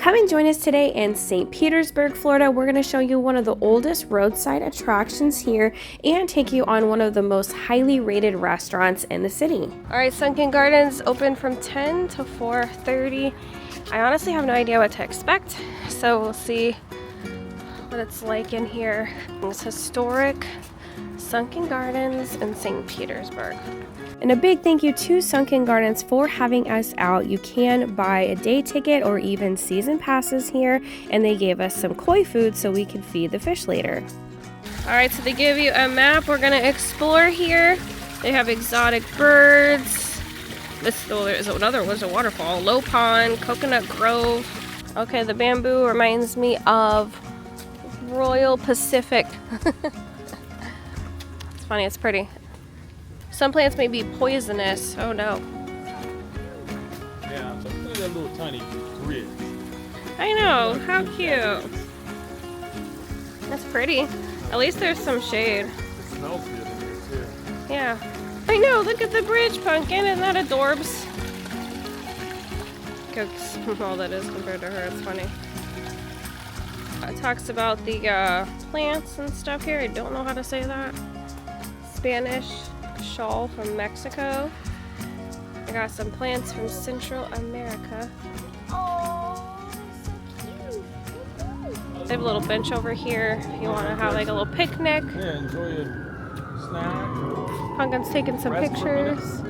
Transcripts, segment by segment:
Come and join us today in St. Petersburg, Florida. We're going to show you one of the oldest roadside attractions here and take you on one of the most highly rated restaurants in the city. All right, Sunken Gardens open from 10 to 4:30. I honestly have no idea what to expect, so we'll see what it's like in here. It's historic Sunken Gardens in St. Petersburg. And a big thank you to Sunken Gardens for having us out. You can buy a day ticket or even season passes here, and they gave us some koi food so we can feed the fish later. All right, so they give you a map. We're gonna explore here. They have exotic birds. There's a waterfall, low pond, coconut grove. Okay, the bamboo reminds me of Royal Pacific. It's funny, it's pretty. Some plants may be poisonous. Oh no. Yeah, look at that little tiny bridge. I know, how cute. That's pretty. At least there's some shade. It smells good in here too. Yeah. I know, look at the bridge, Pumpkin. Isn't that adorbs? Look how small that is compared to her. It's funny. It talks about the plants and stuff here. I don't know how to say that. Spanish shawl from Mexico. I got some plants from Central America. Oh, so cute. They have a little bench over here if you want to have like a little picnic. Yeah, enjoy a snack. Pumpkin's taking some pictures.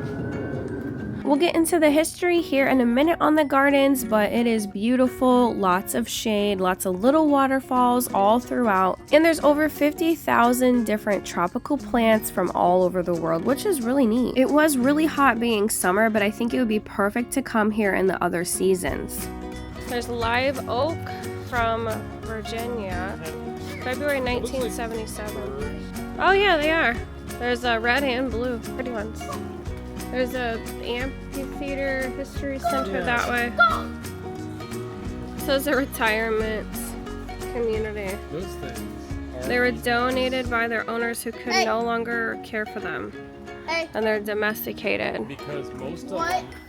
We'll get into the history here in a minute on the gardens, but it is beautiful, lots of shade, lots of little waterfalls all throughout. And there's over 50,000 different tropical plants from all over the world, which is really neat. It was really hot being summer, but I think it would be perfect to come here in the other seasons. There's live oak from Virginia, February 1977. Oh yeah, they are. There's red and blue, pretty ones. There's a amphitheater history center that way. So it's a retirement community. Those things. They were donated by their owners who could no longer care for them. And they're domesticated. Because most of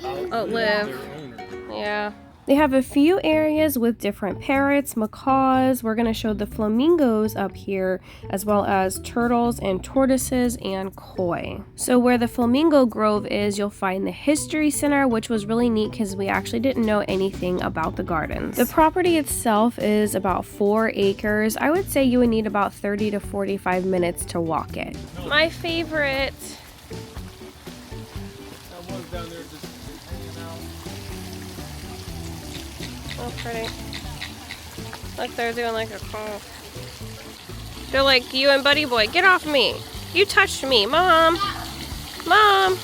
them Outlive. their owner. Yeah. They have a few areas with different parrots, macaws. We're going to show the flamingos up here, as well as turtles and tortoises and koi. So where the flamingo grove is, you'll find the history center, which was really neat because we actually didn't know anything about the gardens. The property itself is about 4 acres. I would say you would need about 30 to 45 minutes to walk it. My favorite. That one's down there just hanging out. Oh, pretty. Look, they're doing like a call. They're like, you and Buddy Boy, get off me. You touched me, Mom. Mom.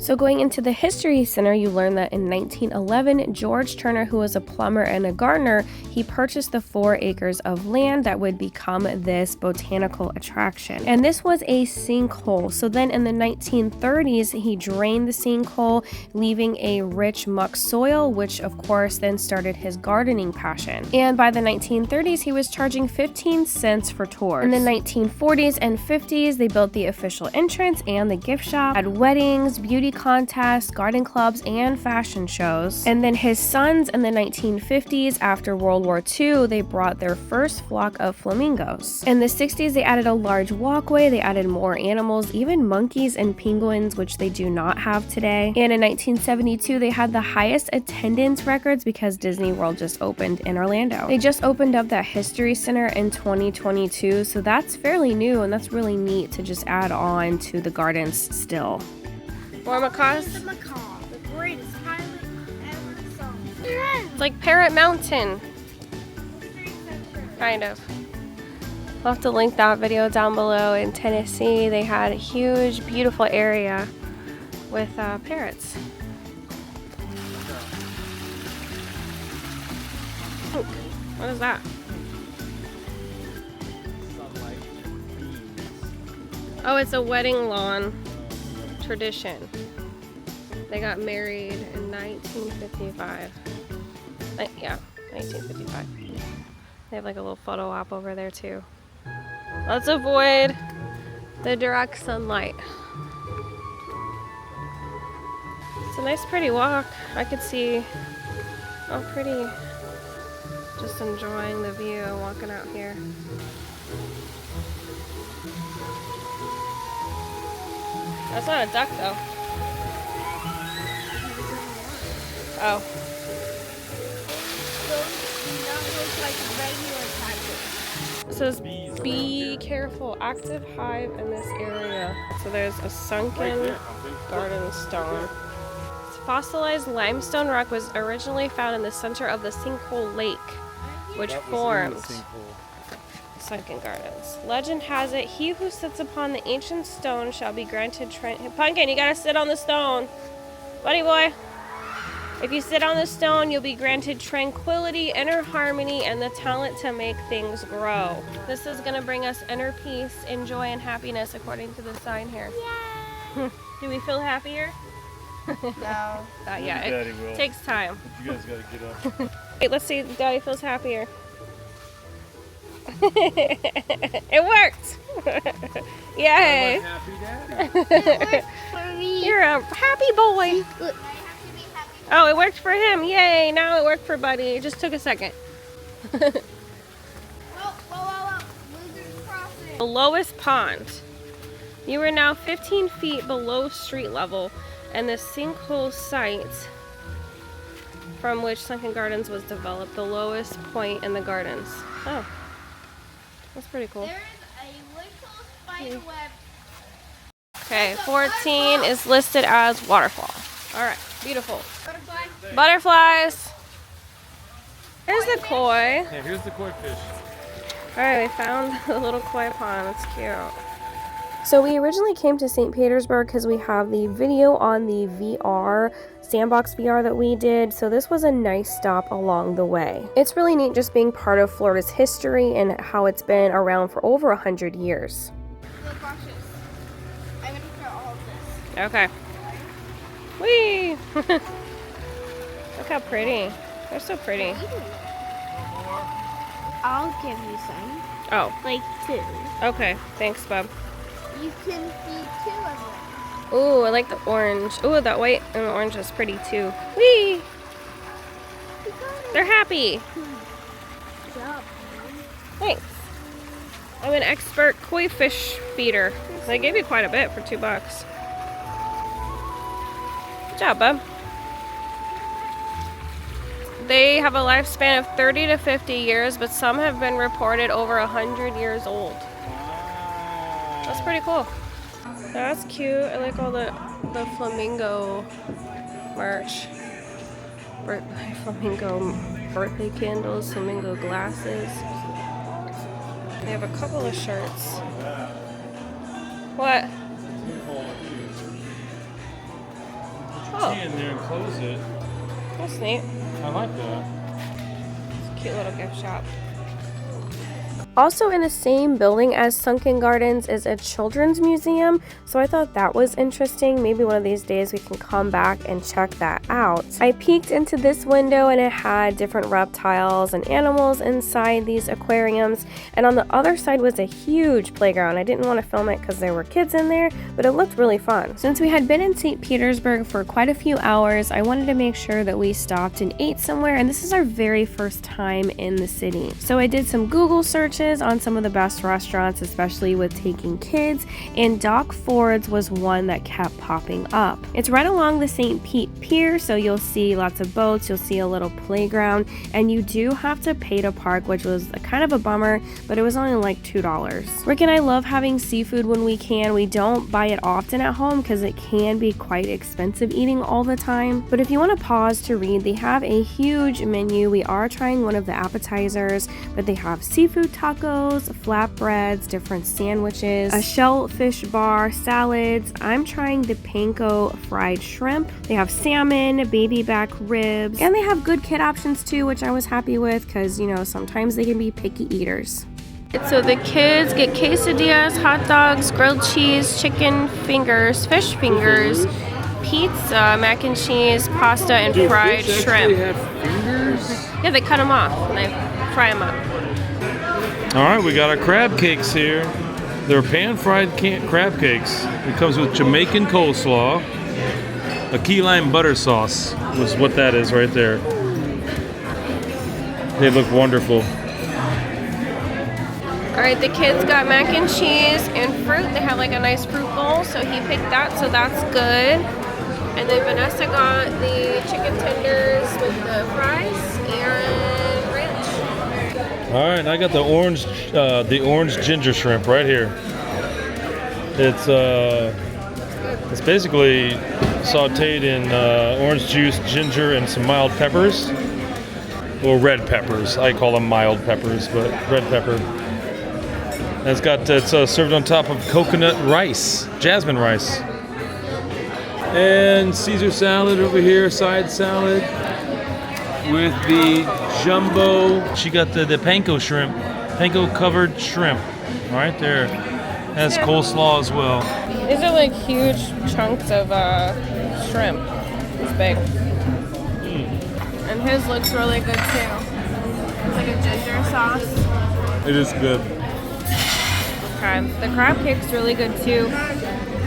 So going into the History Center, you learn that in 1911, George Turner, who was a plumber and a gardener, he purchased the 4 acres of land that would become this botanical attraction. And this was a sinkhole. So then in the 1930s, he drained the sinkhole, leaving a rich muck soil, which of course then started his gardening passion. And by the 1930s, he was charging 15 cents for tours. In the 1940s and 50s, they built the official entrance and the gift shop, had weddings, beauty contests, garden clubs, and fashion shows. And then his sons in the 1950s, after World War II, they brought their first flock of flamingos. In the 60s, they added a large walkway, they added more animals, even monkeys and penguins, which they do not have today. And in 1972, they had the highest attendance records because Disney World just opened in Orlando. They just opened up that History Center in 2022, so that's fairly new, and that's really neat to just add on to the gardens still. More macaws? The macaw, the greatest pilot ever saw. It's like Parrot Mountain. Kind of. I'll have to link that video down below. In Tennessee, they had a huge, beautiful area with parrots. Look, what is that? Oh, it's a wedding lawn tradition. They got married in 1955. Yeah, 1955. They have like a little photo op over there too. Let's avoid the direct sunlight. It's a nice pretty walk. I could see how pretty Just enjoying the view, walking out here. That's not a duck though. Oh. It says be careful, active hive in this area. So there's a sunken garden stone. Fossilized limestone rock was originally found in the center of the sinkhole lake, which formed Sunken Gardens. Legend has it, he who sits upon the ancient stone shall be granted Pumpkin, you gotta sit on the stone. Buddy boy. If you sit on the stone, you'll be granted tranquility, inner harmony, and the talent to make things grow. This is gonna bring us inner peace, and joy, and happiness according to the sign here. Yay! Do we feel happier? No. Not yet. It takes time. But you guys gotta get up. Wait, let's see if Daddy feels happier. It worked! Yay! I'm a happy daddy. It worked for me. You're a happy boy. Look. Oh, it worked for him. Yay! Now it worked for Buddy. It just took a second. Whoa. Lizard crossing. The lowest pond. You are now 15 feet below street level, and the sinkhole site from which Sunken Gardens was developed, the lowest point in the gardens. Oh, that's pretty cool. There is a little spider web. Okay, 14 is listed as waterfall. All right, beautiful. Butterfly. Butterflies. Here's the koi. Yeah, here's the koi fish. All right, we found the little koi pond. It's cute. So we originally came to St. Petersburg because we have the video on the VR, Sandbox VR that we did, so this was a nice stop along the way. It's really neat just being part of Florida's history and how it's been around for over 100 years. Look, watch this. I'm gonna throw all of this. Okay. Whee! Look how pretty. They're so pretty. I'll give you some. Oh, Like 2. okay. Thanks, bub. You can feed 2 of them. Ooh, I like the orange. Ooh, that white and orange is pretty too. Whee! They're happy. Good job. Thanks. I'm an expert koi fish feeder. They gave you quite a bit for $2. Good job, bub. They have a lifespan of 30 to 50 years, but some have been reported over 100 years old. That's pretty cool. That's cute. I like all the flamingo merch. Flamingo birthday candles, flamingo glasses. They have a couple of shirts. What? Put your key in there and close it. That's neat. I like that. It's a cute little gift shop. Also in the same building as Sunken Gardens is a children's museum, so I thought that was interesting. Maybe one of these days we can come back and check that out. I peeked into this window and it had different reptiles and animals inside these aquariums, and on the other side was a huge playground. I didn't want to film it because there were kids in there, but it looked really fun. Since we had been in St. Petersburg for quite a few hours, I wanted to make sure that we stopped and ate somewhere, and this is our very first time in the city. So I did some Google searches on some of the best restaurants, especially with taking kids, and Doc Ford's was one that kept popping up. It's right along the St. Pete Pier, so you'll see lots of boats, you'll see a little playground, and you do have to pay to park, which was kind of a bummer, but it was only like $2. Rick and I love having seafood when we can. We don't buy it often at home because it can be quite expensive eating all the time, but if you want to pause to read, they have a huge menu. We are trying one of the appetizers, but they have seafood tacos, flatbreads, different sandwiches, a shellfish bar, salads. I'm trying the panko fried shrimp. They have salmon, baby back ribs, and they have good kid options too, which I was happy with because, you know, sometimes they can be picky eaters. So the kids get quesadillas, hot dogs, grilled cheese, chicken fingers, fish fingers, pizza, mac and cheese, pasta, and fried shrimp. Yeah, they cut them off and they fry them up. All right, we got our crab cakes here. They're pan-fried crab cakes. It comes with Jamaican coleslaw, a key lime butter sauce was what that is right there. They look wonderful. Alright, the kids got mac and cheese and fruit. They had like a nice fruit bowl, so he picked that, so that's good. And then Vanessa got the chicken tenders with the fries and ranch. All right, I got the orange ginger shrimp right here. It's basically sautéed in orange juice, ginger, and some mild peppers. Or red peppers. I call them mild peppers, but red pepper. And it's served on top of coconut rice, jasmine rice. And Caesar salad over here, side salad with the jumbo. She got the panko shrimp, panko covered shrimp, right there. Has coleslaw as well. These are like huge chunks of shrimp. It's big. And his looks really good too. It's like a ginger sauce. It is good. Okay. The crab cake's really good too. I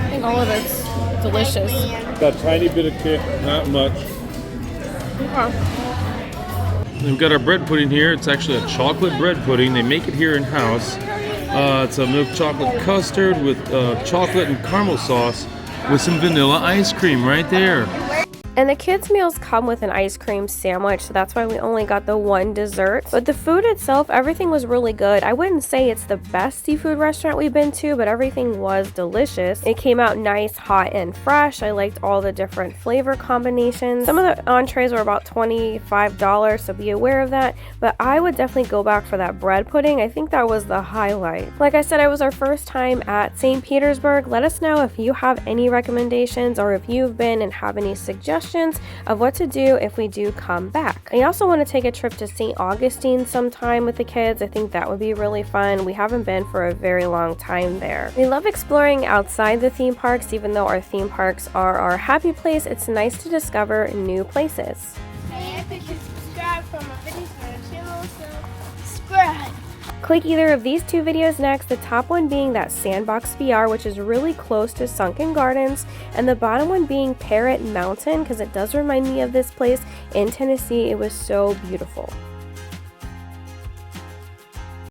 think all of it's delicious. Got a tiny bit of kick, not much. Okay. We've got our bread pudding here. It's actually a chocolate bread pudding. They make it here in-house. It's a milk chocolate custard with chocolate and caramel sauce with some vanilla ice cream right there. And the kids' meals come with an ice cream sandwich, so that's why we only got the one dessert. But the food itself, everything was really good. I wouldn't say it's the best seafood restaurant we've been to, but everything was delicious. It came out nice, hot, and fresh. I liked all the different flavor combinations. Some of the entrees were about $25, so be aware of that. But I would definitely go back for that bread pudding. I think that was the highlight. Like I said, it was our first time at St. Petersburg. Let us know if you have any recommendations or if you've been and have any suggestions of what to do if we do come back. I also want to take a trip to St. Augustine sometime with the kids. I think that would be really fun. We haven't been for a very long time there. We love exploring outside the theme parks. Even though our theme parks are our happy place, it's nice to discover new places. And if you subscribe for my videos on the channel, so subscribe. Click either of these two videos next, the top one being that Sandbox VR, which is really close to Sunken Gardens, and the bottom one being Parrot Mountain, because it does remind me of this place in Tennessee. It was so beautiful.